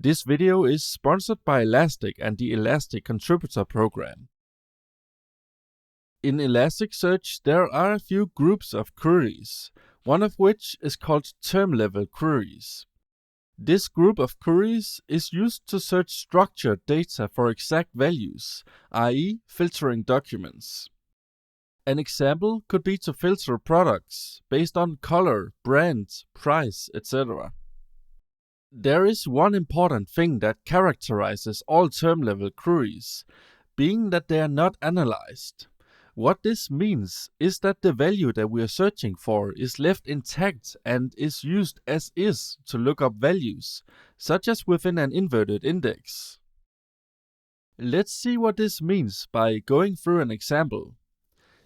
This video is sponsored by Elastic and the Elastic Contributor program. In Elasticsearch, there are a few groups of queries, one of which is called term-level queries. This group of queries is used to search structured data for exact values, i.e., filtering documents. An example could be to filter products based on color, brand, price, etc. There is one important thing that characterizes all term-level queries, being that they are not analyzed. What this means is that the value that we are searching for is left intact and is used as is to look up values, such as within an inverted index. Let's see what this means by going through an example.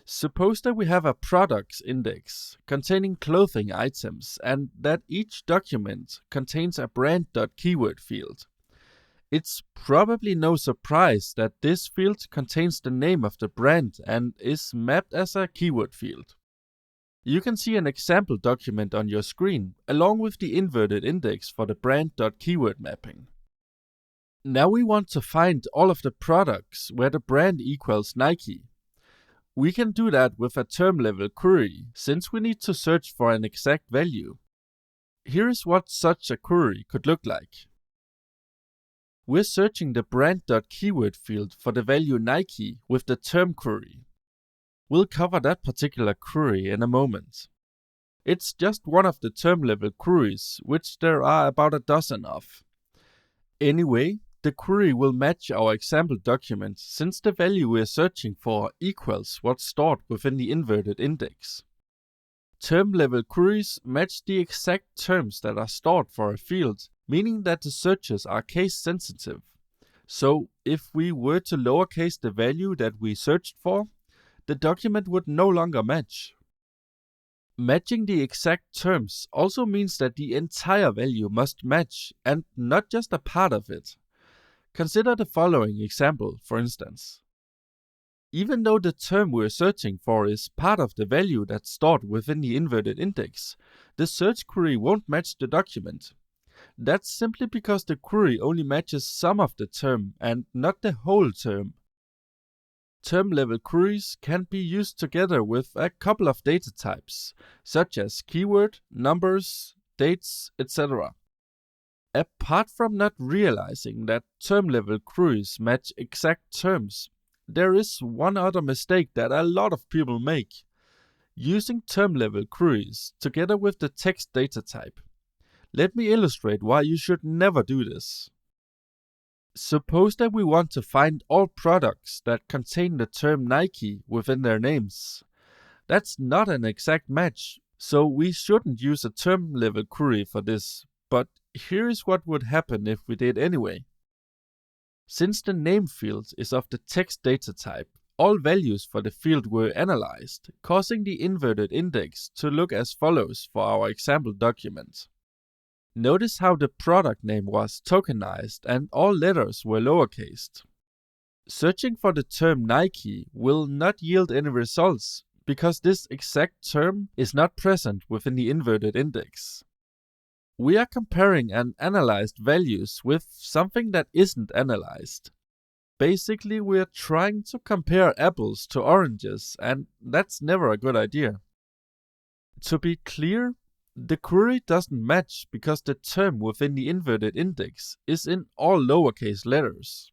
Suppose that we have a products index containing clothing items and that each document contains a brand.keyword field. It's probably no surprise that this field contains the name of the brand and is mapped as a keyword field. You can see an example document on your screen along with the inverted index for the brand.keyword mapping. Now we want to find all of the products where the brand equals Nike. We can do that with a term-level query, since we need to search for an exact value. Here is what such a query could look like. We're searching the brand.keyword field for the value Nike with the term query. We'll cover that particular query in a moment. It's just one of the term-level queries, which there are about a dozen of. Anyway, the query will match our example document since the value we are searching for equals what's stored within the inverted index. Term-level queries match the exact terms that are stored for a field, meaning that the searches are case-sensitive. So, if we were to lowercase the value that we searched for, the document would no longer match. Matching the exact terms also means that the entire value must match, and not just a part of it. Consider the following example, for instance. Even though the term we're searching for is part of the value that's stored within the inverted index, the search query won't match the document. That's simply because the query only matches some of the term and not the whole term. Term-level queries can be used together with a couple of data types, such as keyword, numbers, dates, etc. Apart from not realizing that term-level queries match exact terms, there is one other mistake that a lot of people make: using term-level queries together with the text data type. Let me illustrate why you should never do this. Suppose that we want to find all products that contain the term Nike within their names. That's not an exact match, so we shouldn't use a term-level query for this. But here's what would happen if we did anyway. Since the name field is of the text data type, all values for the field were analyzed, causing the inverted index to look as follows for our example document. Notice how the product name was tokenized and all letters were lowercased. Searching for the term Nike will not yield any results because this exact term is not present within the inverted index. We are comparing an analyzed values with something that isn't analyzed. Basically, we are trying to compare apples to oranges, and that's never a good idea. To be clear, the query doesn't match because the term within the inverted index is in all lowercase letters.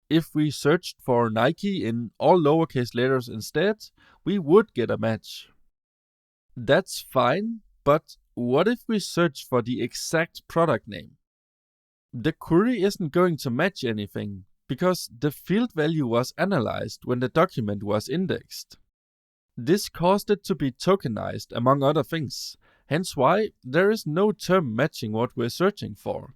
If we searched for Nike in all lowercase letters instead, we would get a match. That's fine, but what if we search for the exact product name? The query isn't going to match anything, because the field value was analyzed when the document was indexed. This caused it to be tokenized, among other things, hence why there is no term matching what we're searching for.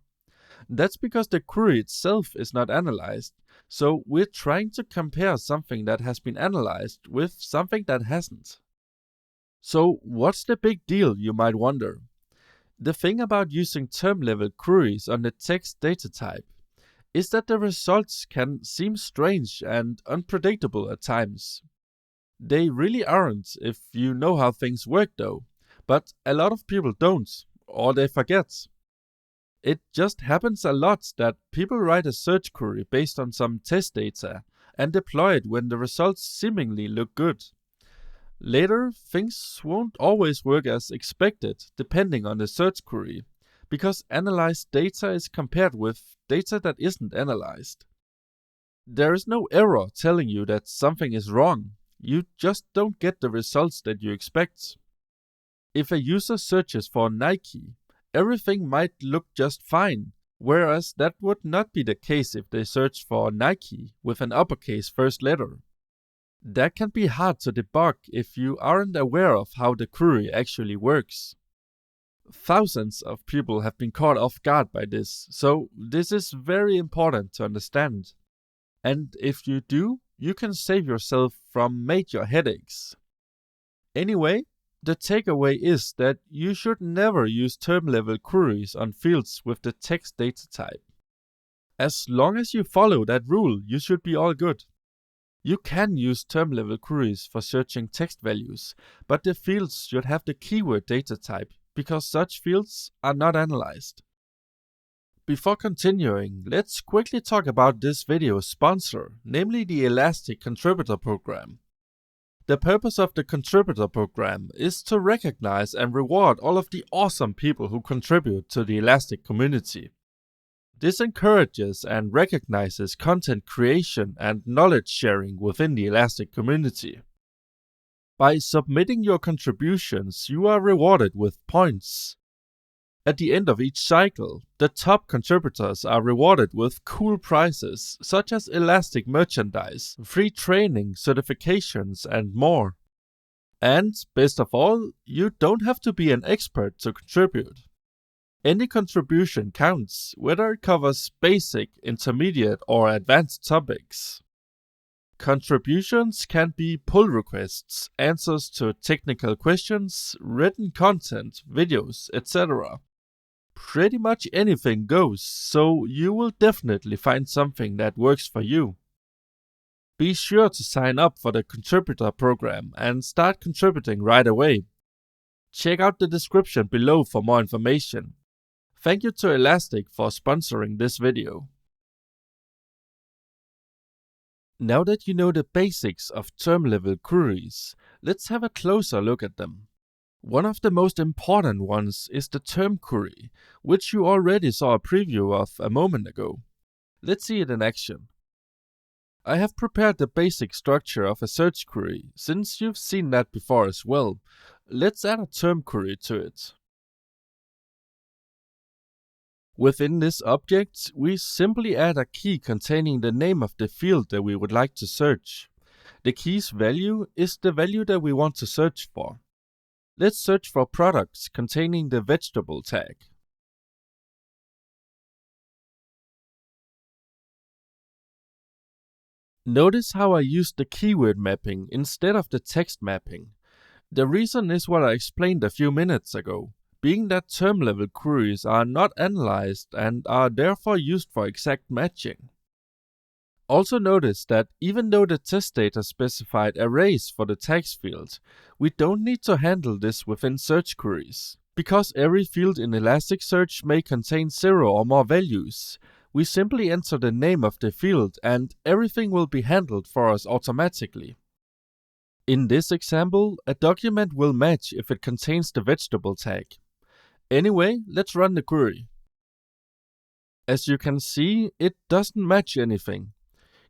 That's because the query itself is not analyzed, so we're trying to compare something that has been analyzed with something that hasn't. So what's the big deal, you might wonder? The thing about using term-level queries on the text data type is that the results can seem strange and unpredictable at times. They really aren't if you know how things work though, but a lot of people don't, or they forget. It just happens a lot that people write a search query based on some test data and deploy it when the results seemingly look good. Later, things won't always work as expected depending on the search query, because analyzed data is compared with data that isn't analyzed. There is no error telling you that something is wrong, you just don't get the results that you expect. If a user searches for Nike, everything might look just fine, whereas that would not be the case if they search for Nike with an uppercase first letter. That can be hard to debug if you aren't aware of how the query actually works. Thousands of people have been caught off guard by this, so this is very important to understand. And if you do, you can save yourself from major headaches. Anyway, the takeaway is that you should never use term-level queries on fields with the text data type. As long as you follow that rule, you should be all good. You can use term-level queries for searching text values, but the fields should have the keyword data type, because such fields are not analyzed. Before continuing, let's quickly talk about this video's sponsor, namely the Elastic Contributor Program. The purpose of the Contributor Program is to recognize and reward all of the awesome people who contribute to the Elastic community. This encourages and recognizes content creation and knowledge sharing within the Elastic community. By submitting your contributions, you are rewarded with points. At the end of each cycle, the top contributors are rewarded with cool prizes such as Elastic merchandise, free training, certifications, and more. And, best of all, you don't have to be an expert to contribute. Any contribution counts, whether it covers basic, intermediate, or advanced topics. Contributions can be pull requests, answers to technical questions, written content, videos, etc. Pretty much anything goes, so you will definitely find something that works for you. Be sure to sign up for the Contributor Program and start contributing right away. Check out the description below for more information. Thank you to Elastic for sponsoring this video. Now that you know the basics of term-level queries, let's have a closer look at them. One of the most important ones is the term query, which you already saw a preview of a moment ago. Let's see it in action. I have prepared the basic structure of a search query, since you've seen that before as well. Let's add a term query to it. Within this object, we simply add a key containing the name of the field that we would like to search. The key's value is the value that we want to search for. Let's search for products containing the vegetable tag. Notice how I used the keyword mapping instead of the text mapping. The reason is what I explained a few minutes ago, being that term-level queries are not analyzed and are therefore used for exact matching. Also notice that even though the test data specified arrays for the tags field, we don't need to handle this within search queries. Because every field in Elasticsearch may contain 0 or more values, we simply enter the name of the field and everything will be handled for us automatically. In this example, a document will match if it contains the vegetable tag. Anyway, let's run the query. As you can see, it doesn't match anything.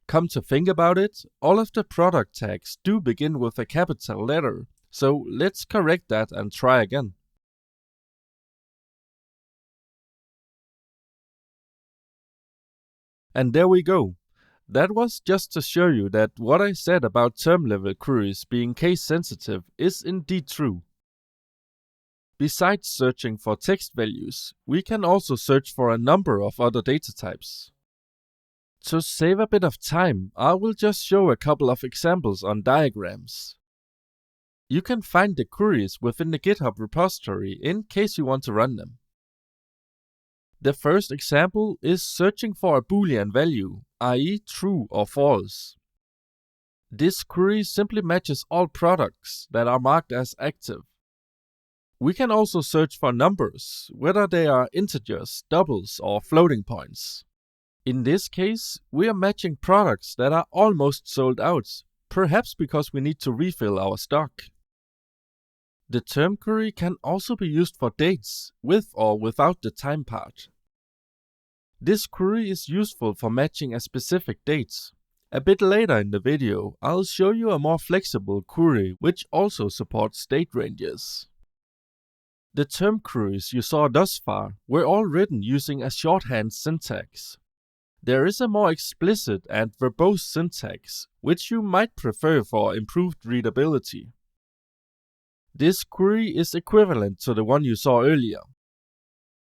Come to think about it, all of the product tags do begin with a capital letter, so let's correct that and try again. And there we go. That was just to show you that what I said about term-level queries being case-sensitive is indeed true. Besides searching for text values, we can also search for a number of other data types. To save a bit of time, I will just show a couple of examples on diagrams. You can find the queries within the GitHub repository in case you want to run them. The first example is searching for a Boolean value, i.e. true or false. This query simply matches all products that are marked as active. We can also search for numbers, whether they are integers, doubles, or floating points. In this case, we are matching products that are almost sold out, perhaps because we need to refill our stock. The term query can also be used for dates, with or without the time part. This query is useful for matching a specific date. A bit later in the video, I'll show you a more flexible query which also supports date ranges. The term queries you saw thus far were all written using a shorthand syntax. There is a more explicit and verbose syntax, which you might prefer for improved readability. This query is equivalent to the one you saw earlier.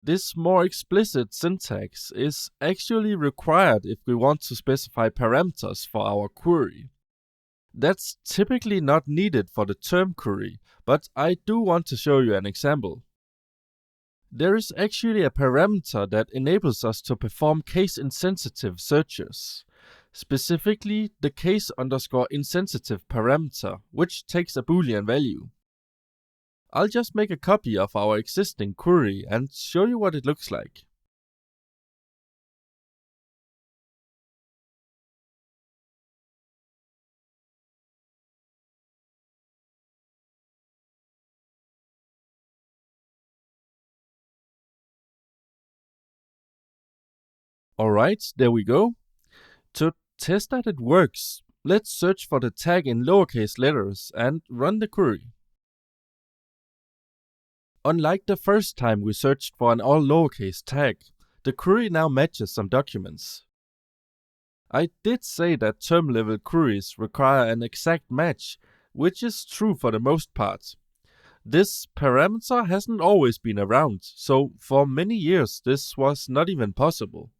This more explicit syntax is actually required if we want to specify parameters for our query. That's typically not needed for the term query, but I do want to show you an example. There is actually a parameter that enables us to perform case-insensitive searches, specifically the case_insensitive parameter, which takes a Boolean value. I'll just make a copy of our existing query and show you what it looks like. Alright, there we go. To test that it works, let's search for the tag in lowercase letters and run the query. Unlike the first time we searched for an all lowercase tag, the query now matches some documents. I did say that term level queries require an exact match, which is true for the most part. This parameter hasn't always been around, so for many years this was not even possible.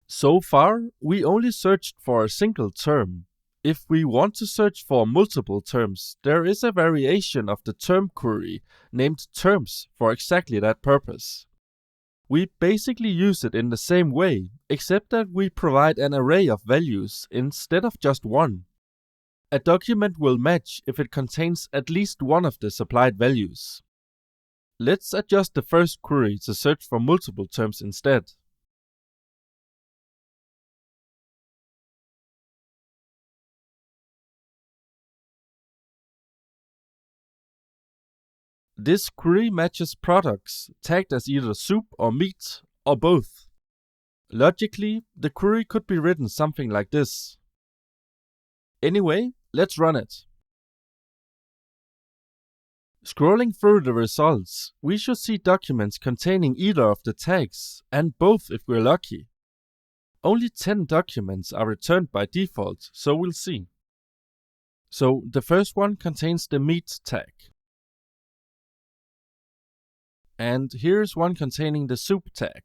So far, we only searched for a single term. If we want to search for multiple terms, there is a variation of the term query named terms for exactly that purpose. We basically use it in the same way, except that we provide an array of values instead of just one. A document will match if it contains at least one of the supplied values. Let's adjust the first query to search for multiple terms instead. This query matches products tagged as either soup or meat, or both. Logically, the query could be written something like this. Anyway, let's run it. Scrolling through the results, we should see documents containing either of the tags, and both if we're lucky. Only 10 documents are returned by default, so we'll see. So the first one contains the meat tag. And here's one containing the soup tag.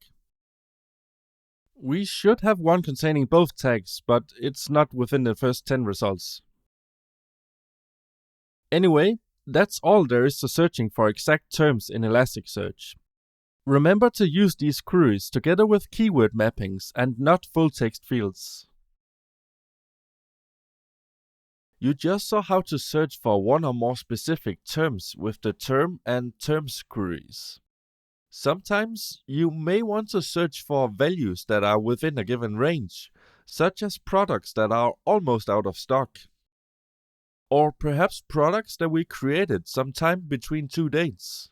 We should have one containing both tags, but it's not within the first 10 results. Anyway, that's all there is to searching for exact terms in Elasticsearch. Remember to use these queries together with keyword mappings and not full text fields. You just saw how to search for one or more specific terms with the term and terms queries. Sometimes you may want to search for values that are within a given range, such as products that are almost out of stock. Or perhaps products that we created sometime between two dates.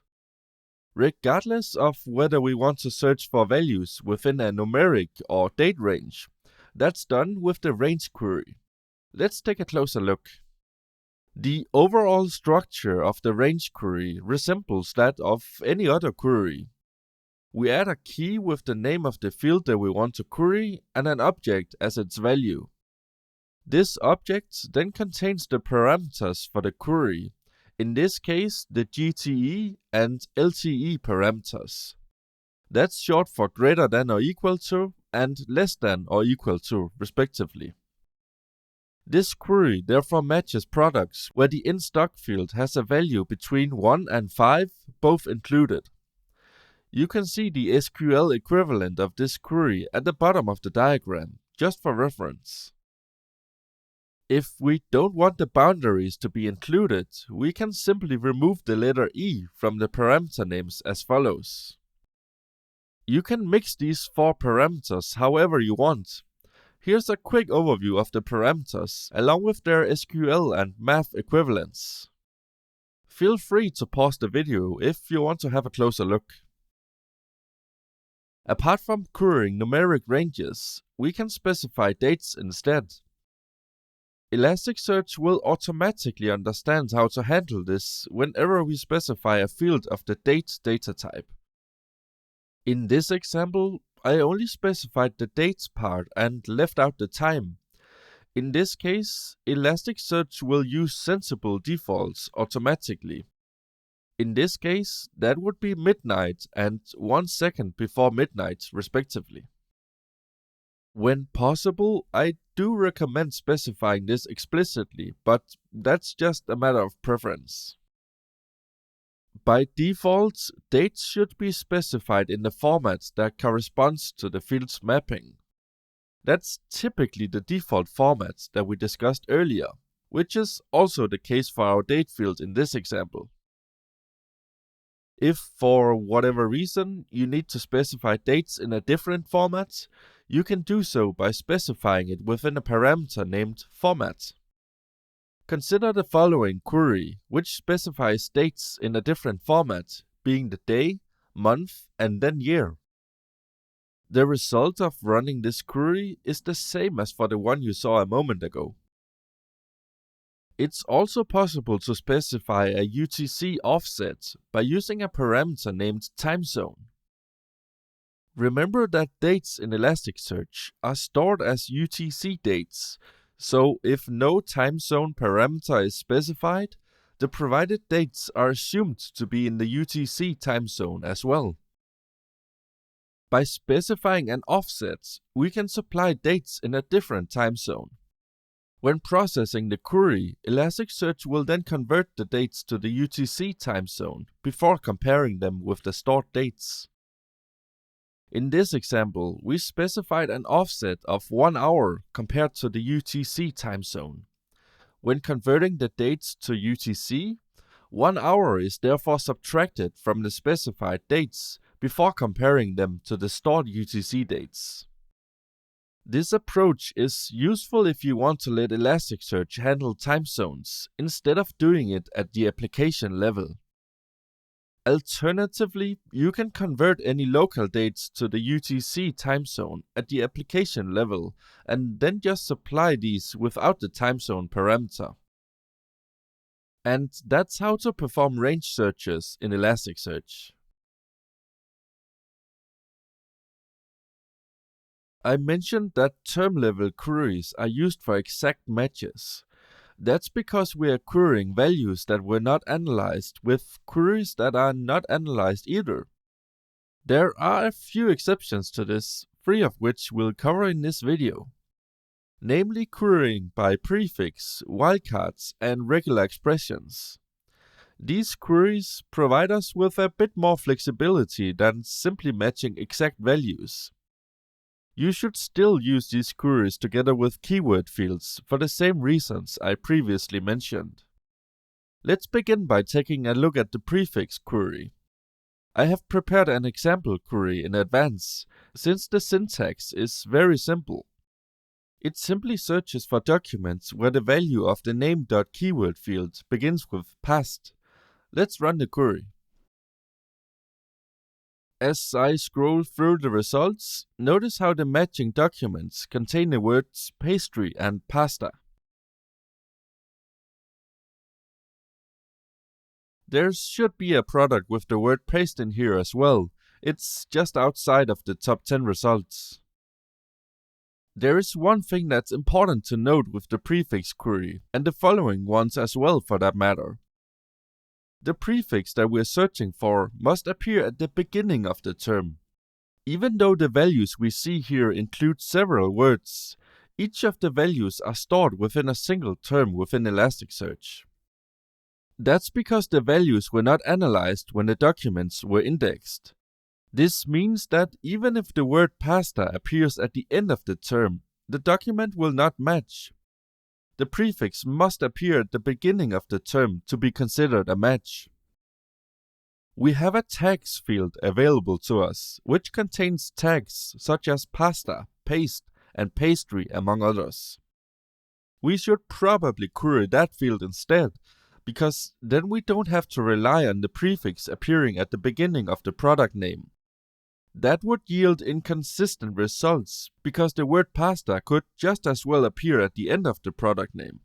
Regardless of whether we want to search for values within a numeric or date range, that's done with the range query. Let's take a closer look. The overall structure of the range query resembles that of any other query. We add a key with the name of the field that we want to query and an object as its value. This object then contains the parameters for the query, in this case the GTE and LTE parameters. That's short for greater than or equal to and less than or equal to, respectively. This query therefore matches products where the in-stock field has a value between 1 and 5, both included. You can see the SQL equivalent of this query at the bottom of the diagram, just for reference. If we don't want the boundaries to be included, we can simply remove the letter E from the parameter names as follows. You can mix these 4 parameters however you want. Here's a quick overview of the parameters, along with their SQL and math equivalents. Feel free to pause the video if you want to have a closer look. Apart from querying numeric ranges, we can specify dates instead. Elasticsearch will automatically understand how to handle this whenever we specify a field of the date data type. In this example, I only specified the dates part and left out the time. In this case, Elasticsearch will use sensible defaults automatically. In this case, that would be midnight and 1 second before midnight, respectively. When possible, I do recommend specifying this explicitly, but that's just a matter of preference. By default, dates should be specified in the format that corresponds to the field's mapping. That's typically the default format that we discussed earlier, which is also the case for our date field in this example. If for whatever reason you need to specify dates in a different format, you can do so by specifying it within a parameter named format. Consider the following query, which specifies dates in a different format, being the day, month, and then year. The result of running this query is the same as for the one you saw a moment ago. It's also possible to specify a UTC offset by using a parameter named timezone. Remember that dates in Elasticsearch are stored as UTC dates, so if no timezone parameter is specified, the provided dates are assumed to be in the UTC timezone as well. By specifying an offset, we can supply dates in a different timezone. When processing the query, Elasticsearch will then convert the dates to the UTC timezone before comparing them with the stored dates. In this example, we specified an offset of 1 hour compared to the UTC timezone. When converting the dates to UTC, 1 hour is therefore subtracted from the specified dates before comparing them to the stored UTC dates. This approach is useful if you want to let Elasticsearch handle time zones instead of doing it at the application level. Alternatively, you can convert any local dates to the UTC time zone at the application level and then just supply these without the time zone parameter. And that's how to perform range searches in Elasticsearch. I mentioned that term-level queries are used for exact matches. That's because we are querying values that were not analyzed with queries that are not analyzed either. There are a few exceptions to this, 3 of which we'll cover in this video. Namely querying by prefix, wildcards, and regular expressions. These queries provide us with a bit more flexibility than simply matching exact values. You should still use these queries together with keyword fields for the same reasons I previously mentioned. Let's begin by taking a look at the prefix query. I have prepared an example query in advance, since the syntax is very simple. It simply searches for documents where the value of the name.keyword field begins with past. Let's run the query. As I scroll through the results, notice how the matching documents contain the words pastry and pasta. There should be a product with the word paste in here as well. It's just outside of the top 10 results. There is one thing that's important to note with the prefix query, and the following ones as well for that matter. The prefix that we're searching for must appear at the beginning of the term. Even though the values we see here include several words, each of the values are stored within a single term within Elasticsearch. That's because the values were not analyzed when the documents were indexed. This means that even if the word pasta appears at the end of the term, the document will not match. the prefix must appear at the beginning of the term to be considered a match. We have a tags field available to us, which contains tags such as pasta, paste, and pastry, among others. We should probably query that field instead, because then we don't have to rely on the prefix appearing at the beginning of the product name. That would yield inconsistent results, because the word pasta could just as well appear at the end of the product name.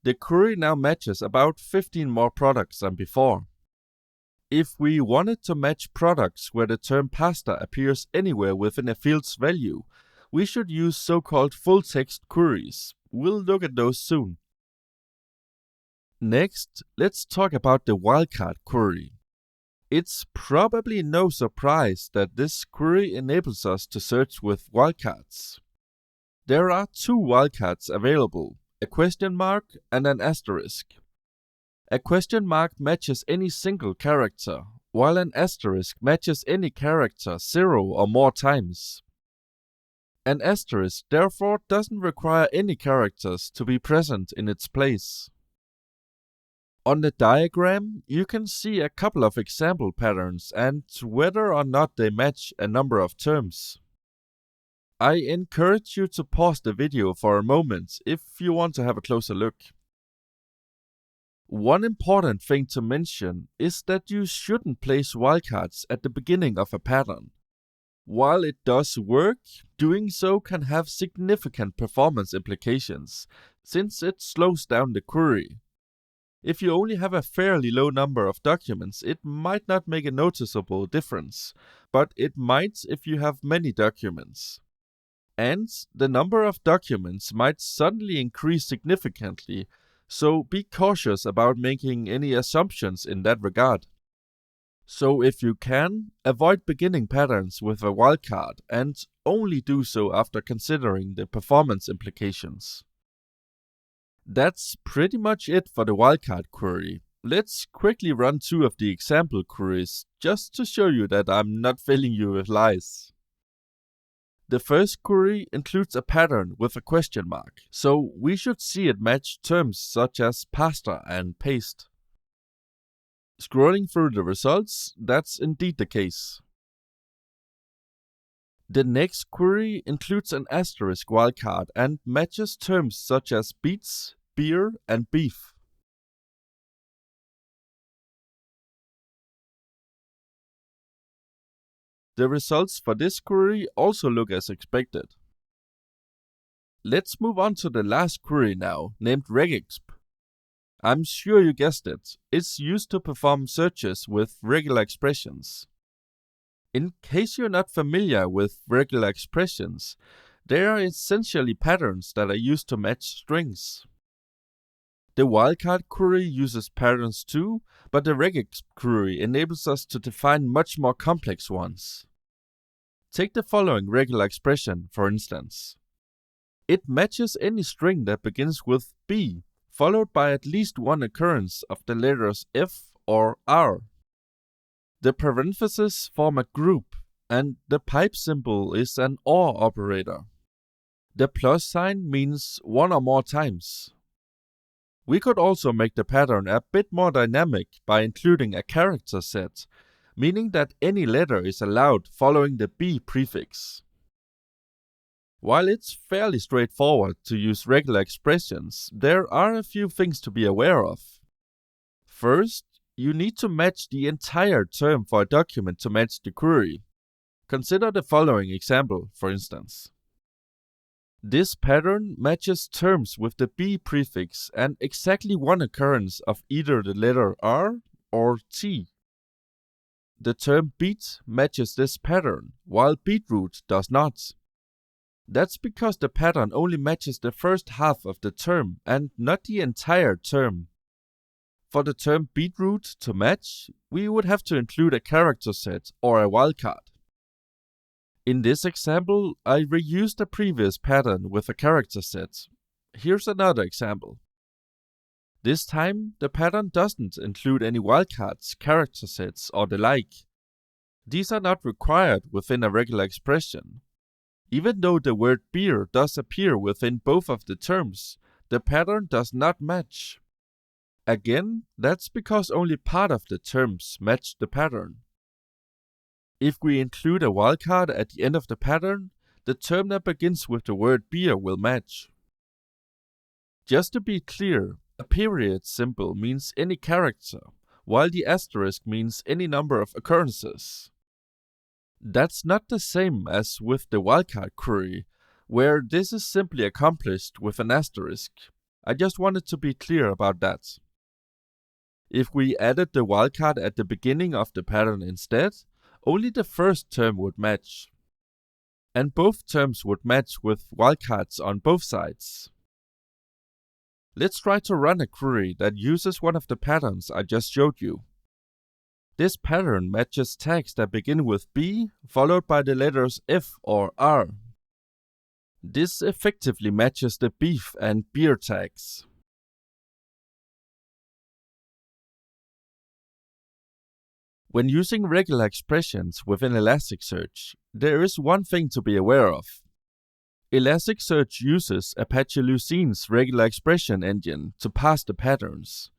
The query now matches about 15 more products than before. If we wanted to match products where the term pasta appears anywhere within a field's value, we should use so-called full-text queries. We'll look at those soon. Next, let's talk about the wildcard query. It's probably no surprise that this query enables us to search with wildcards. There are two wildcards available, a question mark and an asterisk. A question mark matches any single character, while an asterisk matches any character 0 or more times. An asterisk therefore doesn't require any characters to be present in its place. On the diagram, you can see a couple of example patterns and whether or not they match a number of terms. I encourage you to pause the video for a moment if you want to have a closer look. One important thing to mention is that you shouldn't place wildcards at the beginning of a pattern. While it does work, doing so can have significant performance implications, since it slows down the query. If you only have a fairly low number of documents, it might not make a noticeable difference, but it might if you have many documents. And the number of documents might suddenly increase significantly, so be cautious about making any assumptions in that regard. So if you can, avoid beginning patterns with a wildcard and only do so after considering the performance implications. That's pretty much it for the wildcard query. Let's quickly run two of the example queries, just to show you that I'm not filling you with lies. The first query includes a pattern with a question mark, so we should see it match terms such as pasta and paste. Scrolling through the results, that's indeed the case. The next query includes an asterisk wildcard and matches terms such as beets, beer, and beef. The results for this query also look as expected. Let's move on to the last query now, named regexp. I'm sure you guessed it, it's used to perform searches with regular expressions. In case you're not familiar with regular expressions, they are essentially patterns that are used to match strings. The wildcard query uses patterns too, but the regexp query enables us to define much more complex ones. Take the following regular expression, for instance. It matches any string that begins with B, followed by at least one occurrence of the letters F or R. The parentheses form a group, and the pipe symbol is an OR operator. The plus sign means one or more times. We could also make the pattern a bit more dynamic by including a character set, meaning that any letter is allowed following the B prefix. While it's fairly straightforward to use regular expressions, there are a few things to be aware of. First, you need to match the entire term for a document to match the query. Consider the following example, for instance. This pattern matches terms with the B prefix and exactly one occurrence of either the letter R or T. The term beet matches this pattern, while beetroot does not. That's because the pattern only matches the first half of the term and not the entire term. For the term beetroot to match, we would have to include a character set or a wildcard. In this example, I reused a previous pattern with a character set. Here's another example. This time, the pattern doesn't include any wildcards, character sets, or the like. These are not required within a regular expression. Even though the word beer does appear within both of the terms, the pattern does not match. Again, that's because only part of the terms match the pattern. If we include a wildcard at the end of the pattern, the term that begins with the word beer will match. Just to be clear, a period symbol means any character, while the asterisk means any number of occurrences. That's not the same as with the wildcard query, where this is simply accomplished with an asterisk. I just wanted to be clear about that. If we added the wildcard at the beginning of the pattern instead, only the first term would match. And both terms would match with wildcards on both sides. Let's try to run a query that uses one of the patterns I just showed you. This pattern matches tags that begin with B, followed by the letters F or R. This effectively matches the beef and beer tags. When using regular expressions within Elasticsearch, there is one thing to be aware of. Elasticsearch uses Apache Lucine's regular expression engine to pass the patterns.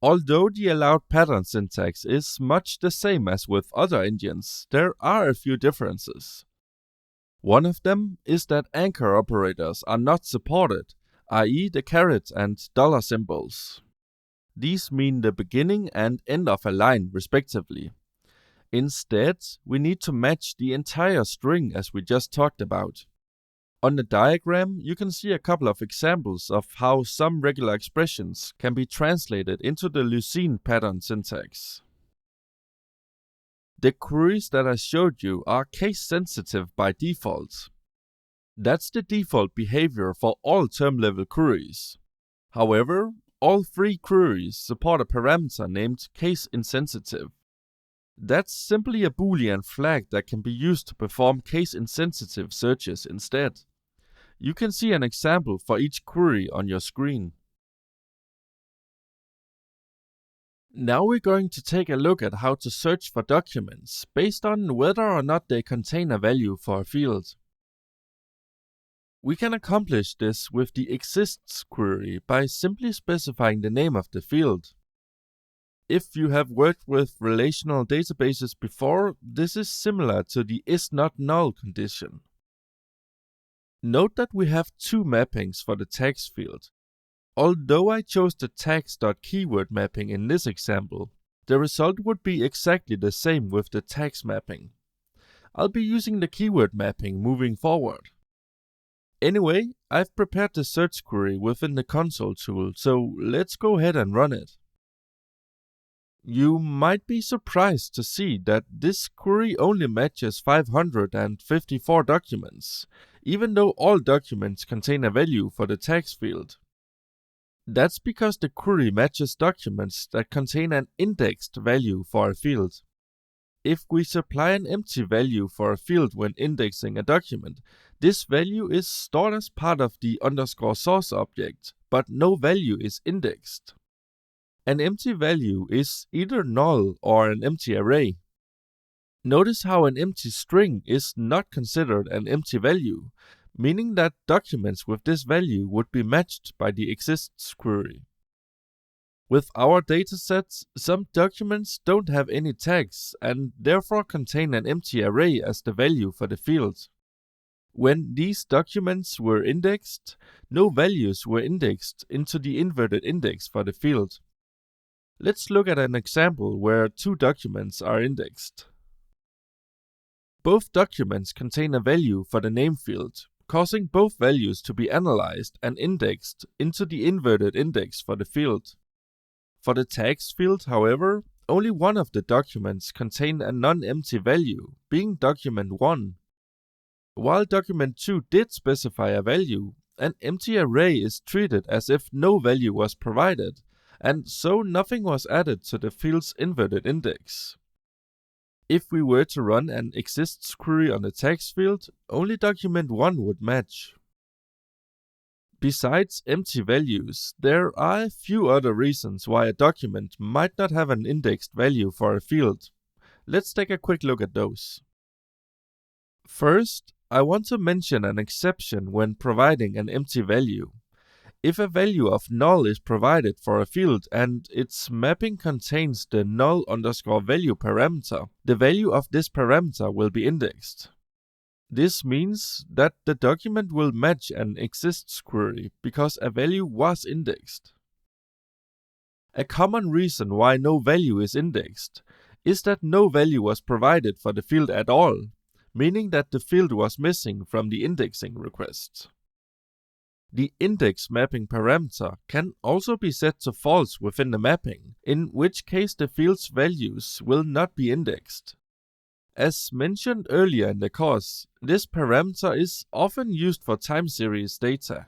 Although the allowed pattern syntax is much the same as with other engines, there are a few differences. One of them is that anchor operators are not supported, i.e. the caret and dollar symbols. These mean the beginning and end of a line, respectively. Instead, we need to match the entire string as we just talked about. On the diagram, you can see a couple of examples of how some regular expressions can be translated into the Lucene pattern syntax. The queries that I showed you are case-sensitive by default. That's the default behavior for all term-level queries. However, all three queries support a parameter named case-insensitive. That's simply a Boolean flag that can be used to perform case-insensitive searches instead. You can see an example for each query on your screen. Now we're going to take a look at how to search for documents based on whether or not they contain a value for a field. We can accomplish this with the exists query by simply specifying the name of the field. If you have worked with relational databases before, this is similar to the isNotNull condition. Note that we have two mappings for the tags field. Although I chose the tags.keyword mapping in this example, the result would be exactly the same with the tags mapping. I'll be using the keyword mapping moving forward. Anyway, I've prepared the search query within the console tool, so let's go ahead and run it. You might be surprised to see that this query only matches 554 documents, even though all documents contain a value for the tags field. That's because the query matches documents that contain an indexed value for a field. If we supply an empty value for a field when indexing a document, this value is stored as part of the _source object, but no value is indexed. An empty value is either null or an empty array. Notice how an empty string is not considered an empty value, meaning that documents with this value would be matched by the exists query. With our datasets, some documents don't have any tags and therefore contain an empty array as the value for the field. When these documents were indexed, no values were indexed into the inverted index for the field. Let's look at an example where two documents are indexed. Both documents contain a value for the name field, causing both values to be analyzed and indexed into the inverted index for the field. For the tags field, however, only one of the documents contained a non-empty value, being document 1. While document 2 did specify a value, an empty array is treated as if no value was provided, and so nothing was added to the field's inverted index. If we were to run an exists query on the tags field, only document 1 would match. Besides empty values, there are a few other reasons why a document might not have an indexed value for a field. Let's take a quick look at those. First, I want to mention an exception when providing an empty value. If a value of null is provided for a field and its mapping contains the null_value parameter, the value of this parameter will be indexed. This means that the document will match an exists query because a value was indexed. A common reason why no value is indexed is that no value was provided for the field at all, meaning that the field was missing from the indexing request. The index mapping parameter can also be set to false within the mapping, in which case the field's values will not be indexed. As mentioned earlier in the course, this parameter is often used for time series data.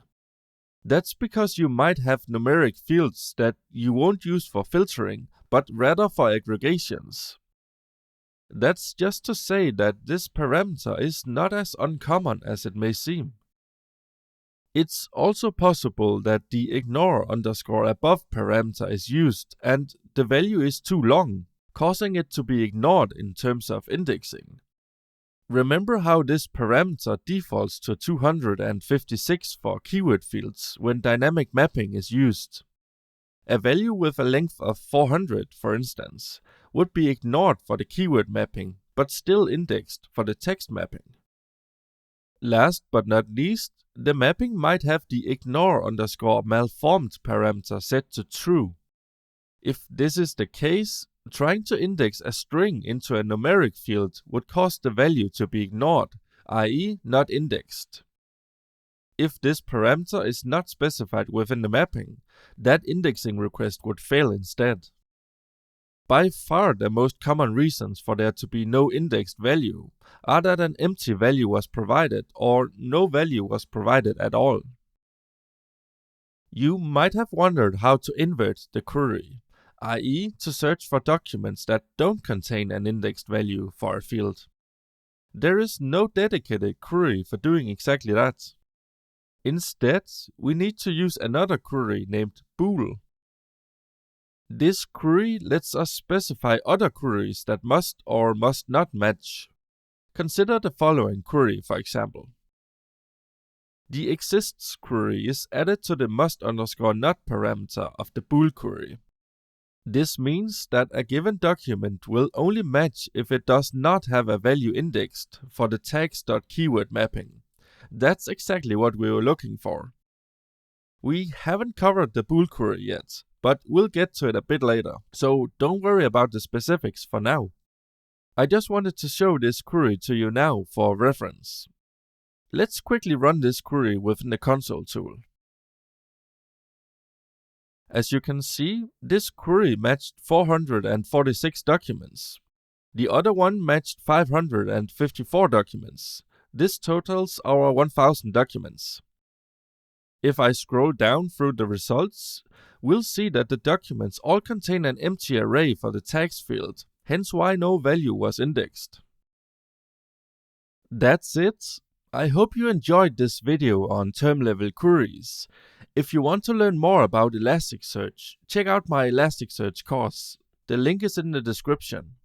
That's because you might have numeric fields that you won't use for filtering, but rather for aggregations. That's just to say that this parameter is not as uncommon as it may seem. It's also possible that the ignore_above parameter is used and the value is too long, causing it to be ignored in terms of indexing. Remember how this parameter defaults to 256 for keyword fields when dynamic mapping is used. A value with a length of 400, for instance, would be ignored for the keyword mapping, but still indexed for the text mapping. Last but not least, the mapping might have the ignore_malformed parameter set to true. If this is the case, trying to index a string into a numeric field would cause the value to be ignored, i.e. not indexed. If this parameter is not specified within the mapping, that indexing request would fail instead. By far the most common reasons for there to be no indexed value are that an empty value was provided or no value was provided at all. You might have wondered how to invert the query, i.e. to search for documents that don't contain an indexed value for a field. There is no dedicated query for doing exactly that. Instead, we need to use another query named bool. This query lets us specify other queries that must or must not match. Consider the following query, for example. The exists query is added to the must_not parameter of the bool query. This means that a given document will only match if it does not have a value indexed for the tags.keyword mapping. That's exactly what we were looking for. We haven't covered the bool query yet, but we'll get to it a bit later, so don't worry about the specifics for now. I just wanted to show this query to you now for reference. Let's quickly run this query within the console tool. As you can see, this query matched 446 documents. The other one matched 554 documents. This totals our 1000 documents. If I scroll down through the results, we'll see that the documents all contain an empty array for the tags field, hence why no value was indexed. That's it. I hope you enjoyed this video on term-level queries. If you want to learn more about Elasticsearch, check out my Elasticsearch course. The link is in the description.